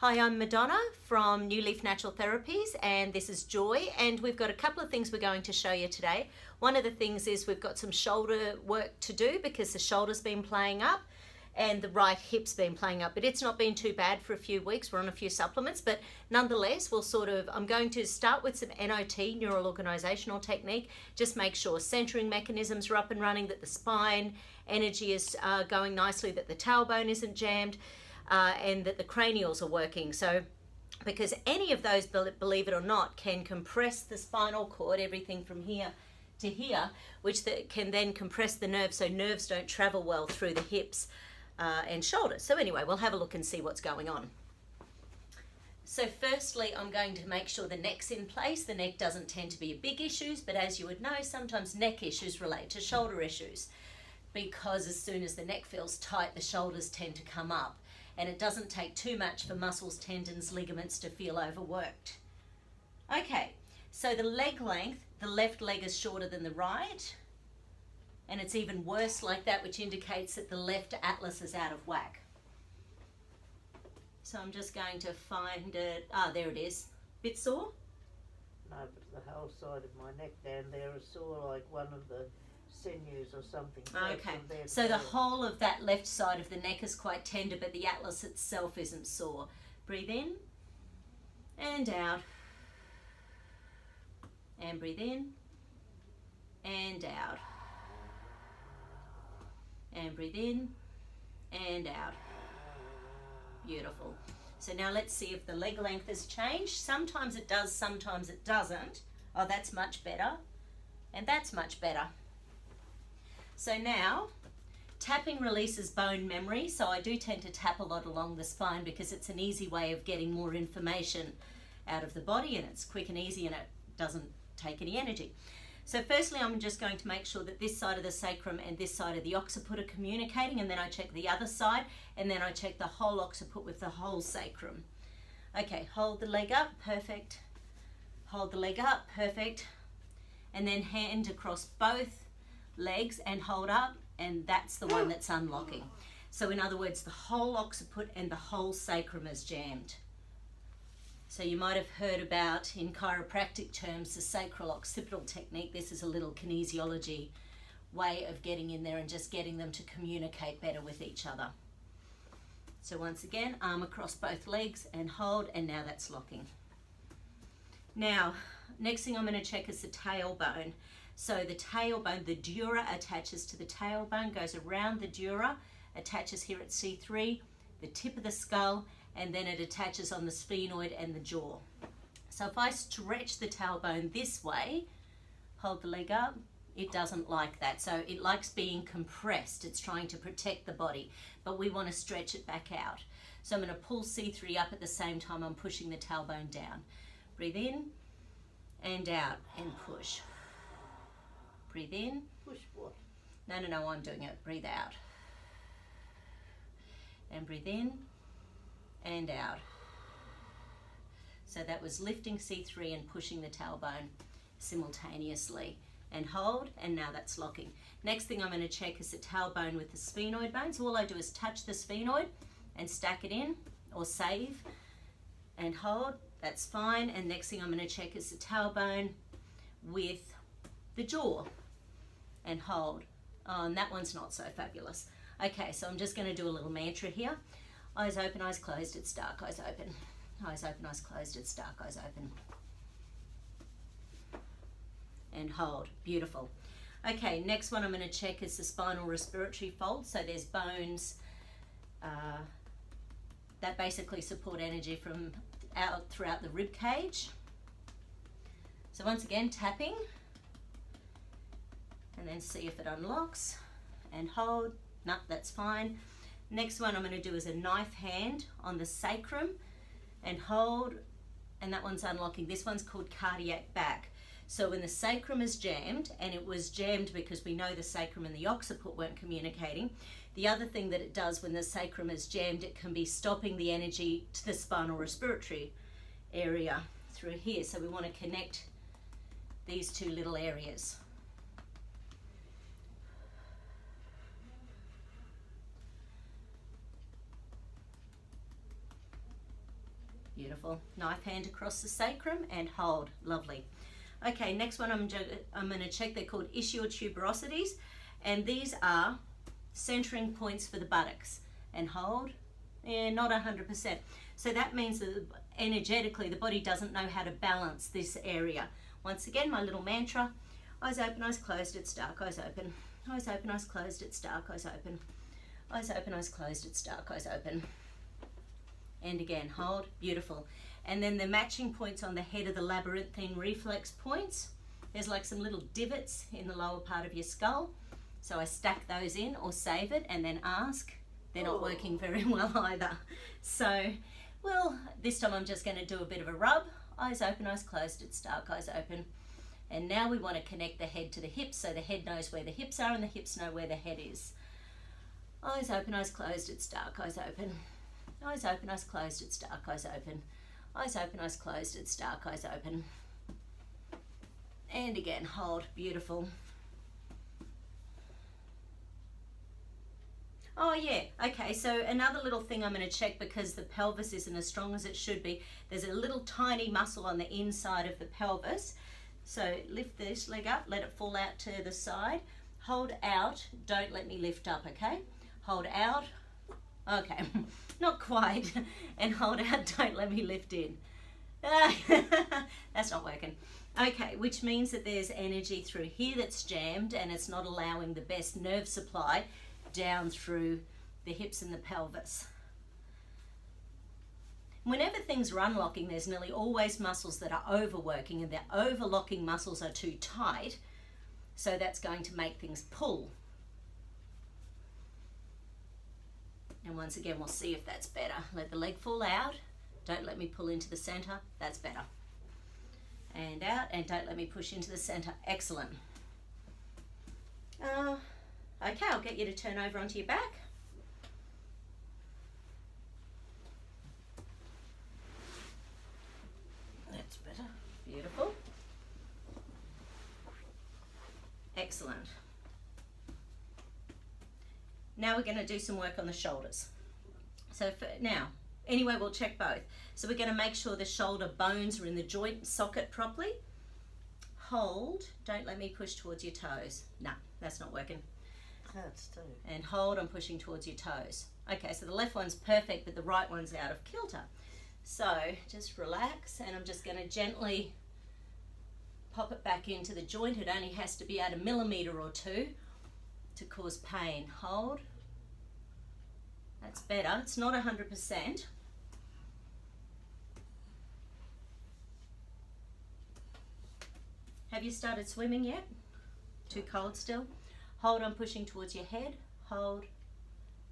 Hi, I'm Madonna from New Leaf Natural Therapies, and this is Joy, and we've got a couple of things we're going to show you today. One of the things is we've got some shoulder work to do because the shoulder's been playing up and the right hip's been playing up, but it's not been too bad for a few weeks. We're on a few supplements, but nonetheless, I'm going to start with some NOT, Neural Organisational Technique. Just make sure centering mechanisms are up and running, that the spine energy is going nicely, that the tailbone isn't jammed, and that the cranials are working. So because any of those, believe it or not, can compress the spinal cord, everything from here to here, which can then compress the nerves so nerves don't travel well through the hips and shoulders. So anyway, we'll have a look and see what's going on. So firstly, I'm going to make sure the neck's in place. The neck doesn't tend to be a big issue, but as you would know, sometimes neck issues relate to shoulder issues, because as soon as the neck feels tight, the shoulders tend to come up. And it doesn't take too much for muscles, tendons, ligaments to feel overworked. Okay, so the leg length, the left leg is shorter than the right, and it's even worse like that, which indicates that the left atlas is out of whack. So I'm just going to find it. There it is. Bit sore? No, but the whole side of my neck down there is sore, like one of the sinews or something. Okay, so the whole of that left side of the neck is quite tender, but the atlas itself isn't sore. Breathe in and out, and breathe in and out, and breathe in and out. Beautiful. So now let's see if the leg length has changed. Sometimes it does, sometimes it doesn't. Oh, that's much better, and that's much better. So now, tapping releases bone memory, so I do tend to tap a lot along the spine because it's an easy way of getting more information out of the body, and it's quick and easy and it doesn't take any energy. So firstly, I'm just going to make sure that this side of the sacrum and this side of the occiput are communicating, and then I check the other side, and then I check the whole occiput with the whole sacrum. Okay, hold the leg up, perfect. Hold the leg up, perfect. And then hand across both legs and hold up, and that's the one that's unlocking. So in other words, the whole occiput and the whole sacrum is jammed. So you might have heard about, in chiropractic terms, the sacral occipital technique. This is a little kinesiology way of getting in there and just getting them to communicate better with each other. So once again, arm across both legs and hold, and now that's locking. Now, next thing I'm going to check is the tailbone. So the tailbone, the dura attaches to the tailbone, goes around the dura, attaches here at C3, the tip of the skull, and then it attaches on the sphenoid and the jaw. So if I stretch the tailbone this way, hold the leg up, it doesn't like that. So it likes being compressed. It's trying to protect the body, but we want to stretch it back out. So I'm going to pull C3 up at the same time I'm pushing the tailbone down. Breathe in and out and push. Breathe in. Push what? No, I'm doing it. Breathe out. And breathe in and out. So that was lifting C3 and pushing the tailbone simultaneously. And hold, and now that's locking. Next thing I'm going to check is the tailbone with the sphenoid bone. So all I do is touch the sphenoid and stack it in, or save, and hold. That's fine. And next thing I'm going to check is the tailbone with the jaw, and hold. Oh, and that one's not so fabulous. Okay, so I'm just going to do a little mantra here. Eyes open, eyes closed, it's dark, eyes open. Eyes open, eyes closed, it's dark, eyes open. And hold. Beautiful. Okay, next one I'm going to check is the spinal respiratory fold. So there's bones that basically support energy from out throughout the rib cage. So once again, tapping, and then see if it unlocks, and hold. No, that's fine. Next one I'm going to do is a knife hand on the sacrum and hold, and that one's unlocking. This one's called cardiac back. So when the sacrum is jammed, and it was jammed because we know the sacrum and the occiput weren't communicating, the other thing that it does when the sacrum is jammed, it can be stopping the energy to the spinal respiratory area through here. So we want to connect these two little areas. Beautiful. Knife hand across the sacrum and hold. Lovely. Okay, next one I'm going to check. They're called ischial tuberosities, and these are centering points for the buttocks. And hold. Yeah, not 100%. So that means that energetically the body doesn't know how to balance this area. Once again, my little mantra: eyes open, eyes closed, it's dark, eyes open. Eyes open, eyes closed, it's dark, eyes open. Eyes open, eyes closed, it's dark, eyes open. And again, hold. Beautiful. And then the matching points on the head of the labyrinthine reflex points. There's like some little divots in the lower part of your skull. So I stack those in or save it and then ask. They're not working very well either. So, well, this time I'm just going to do a bit of a rub. Eyes open, eyes closed, it's dark, eyes open. And now we want to connect the head to the hips so the head knows where the hips are and the hips know where the head is. Eyes open, eyes closed, it's dark, eyes open. Eyes open, eyes closed, it's dark, eyes open. Eyes open, eyes closed, it's dark, eyes open. And again, hold. Beautiful. Oh yeah, okay, so another little thing I'm going to check, because the pelvis isn't as strong as it should be. There's a little tiny muscle on the inside of the pelvis. So lift this leg up, let it fall out to the side. Hold out, don't let me lift up, okay? Hold out, okay, not quite. And hold out, don't let me lift in. That's not working. Okay, which means that there's energy through here that's jammed and it's not allowing the best nerve supply down through the hips and the pelvis. Whenever things are unlocking, there's nearly always muscles that are overworking, and the overlocking muscles are too tight, so that's going to make things pull. And once again, we'll see if that's better. Let the leg fall out, don't let me pull into the center, that's better. And out, and don't let me push into the center, excellent. Okay, I'll get you to turn over onto your back. That's better. Beautiful. Excellent. Now we're going to do some work on the shoulders. So anyway, we'll check both. So we're going to make sure the shoulder bones are in the joint socket properly. Hold, don't let me push towards your toes. No, that's not working. Hurts too. And hold, I'm pushing towards your toes. Okay, so the left one's perfect, but the right one's out of kilter. So just relax, and I'm just going to gently pop it back into the joint. It only has to be at 1 millimeter or 2 to cause pain. Hold. That's better. It's not 100%. Have you started swimming yet? Too cold still? Hold, I'm pushing towards your head. Hold.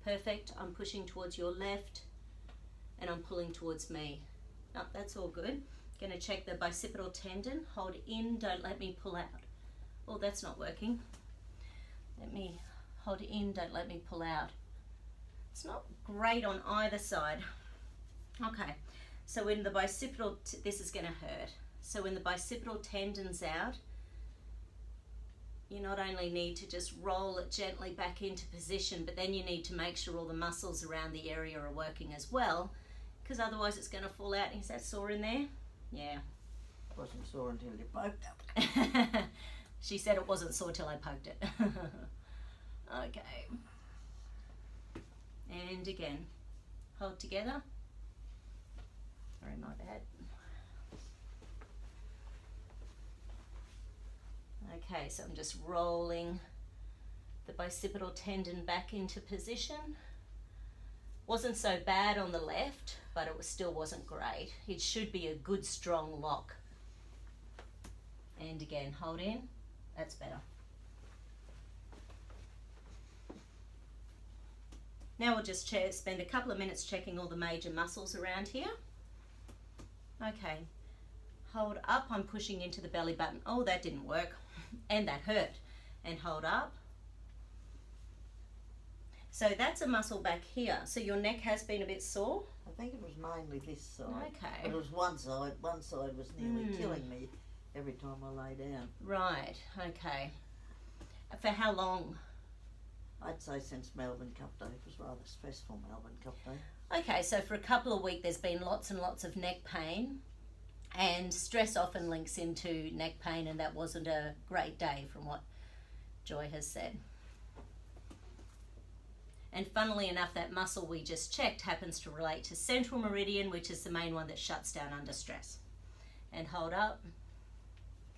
Perfect. I'm pushing towards your left, and I'm pulling towards me. No, that's all good. Going to check the bicipital tendon. Hold in, don't let me pull out. Oh, that's not working. Let me hold in, don't let me pull out. It's not great on either side. Okay, so when the bicipital, this is going to hurt. So when the bicipital tendon's out, you not only need to just roll it gently back into position, but then you need to make sure all the muscles around the area are working as well, because otherwise it's going to fall out. Is that sore in there? Yeah. Wasn't sore until you poked it. She said it wasn't sore till I poked it. Okay. And again, hold together. Sorry, my bad. Okay, so I'm just rolling the bicipital tendon back into position. Wasn't so bad on the left, but it still wasn't great. It should be a good strong lock. And again, hold in. That's better. Now we'll just spend a couple of minutes checking all the major muscles around here. Okay, hold up, I'm pushing into the belly button. Oh, that didn't work. And that hurt. And hold up. So that's a muscle back here. So your neck has been a bit sore? I think it was mainly this side. Okay. It was one side. One side was nearly killing me every time I lay down. Right, okay. For how long? I'd say since Melbourne Cup Day. It was rather stressful, Melbourne Cup Day. Okay, so for a couple of weeks there's been lots and lots of neck pain, and stress often links into neck pain, and that wasn't a great day from what Joy has said. And funnily enough, that muscle we just checked happens to relate to central meridian, which is the main one that shuts down under stress. And hold up.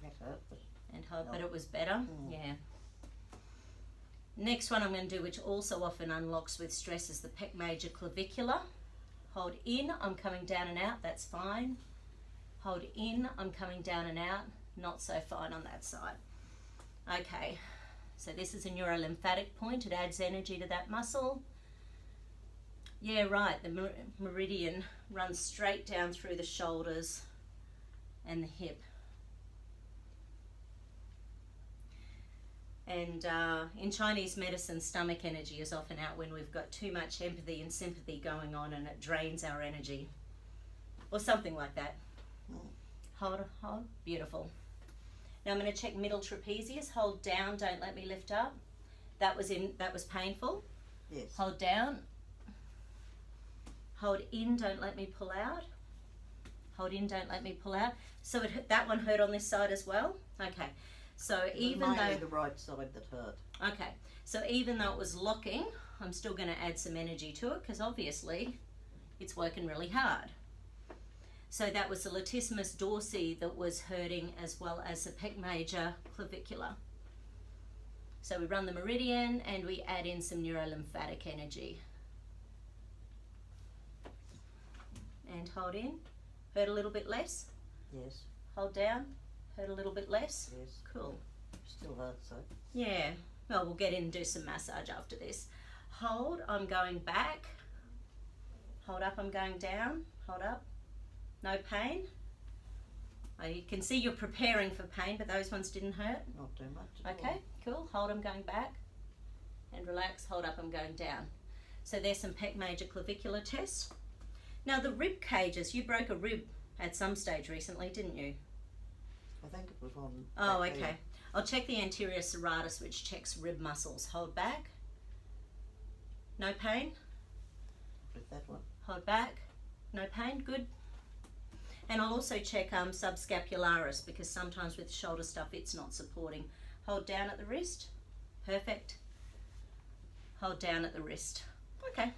That hurt, but And hold, no. but it was better. Yeah. Next one I'm going to do, which also often unlocks with stress, is the pec major clavicular. Hold in, I'm coming down and out, that's fine. Hold in, I'm coming down and out, not so fine on that side. Okay, so this is a neurolymphatic point, it adds energy to that muscle. Yeah, right, the meridian runs straight down through the shoulders and the hip. And in Chinese medicine, stomach energy is often out when we've got too much empathy and sympathy going on, and it drains our energy. Or something like that. Hold, beautiful. Now I'm going to check middle trapezius. Hold down, don't let me lift up. That was painful. Yes. Hold down. Hold in, don't let me pull out. Hold in, don't let me pull out. So that one hurt on this side as well? Okay. So even though the right side that hurt. Okay, so even though it was locking, I'm still going to add some energy to it because obviously it's working really hard. So that was the latissimus dorsi that was hurting, as well as the pec major clavicular. So we run the meridian and we add in some neurolymphatic energy. And hold in, hurt a little bit less. Yes. Hold down, hurt a little bit less. Yes. Cool. Still hurts though. Yeah, well, we'll get in and do some massage after this. Hold, I'm going back. Hold up, I'm going down. Hold up. No pain. You can see you're preparing for pain, but those ones didn't hurt. Not too much. Okay, cool. Hold, I'm going back. And relax. Hold up, I'm going down. So there's some pec major clavicular tests. Now the rib cages, you broke a rib at some stage recently, didn't you? I think it was on. Oh, okay. I'll check the anterior serratus, which checks rib muscles. Hold back. No pain. With that one. Hold back. No pain. Good. And I'll also check subscapularis, because sometimes with shoulder stuff it's not supporting. Hold down at the wrist. Perfect. Hold down at the wrist. Okay.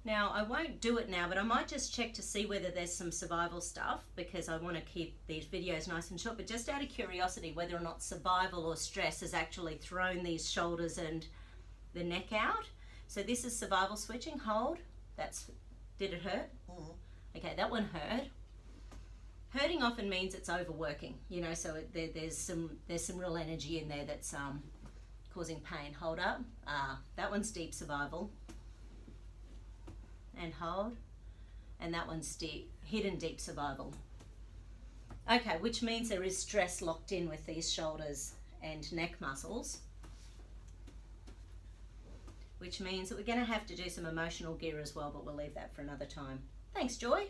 Now, I won't do it now, but I might just check to see whether there's some survival stuff, because I want to keep these videos nice and short, but just out of curiosity, whether or not survival or stress has actually thrown these shoulders and the neck out. So this is survival switching. Hold. Did it hurt? Okay, that one hurt. Hurting often means it's overworking, so there's some real energy in there that's causing pain. Hold up. That one's deep survival. And hold, and that one's hidden deep survival. Okay, which means there is stress locked in with these shoulders and neck muscles, which means that we're going to have to do some emotional gear as well, but we'll leave that for another time. Thanks, Joy.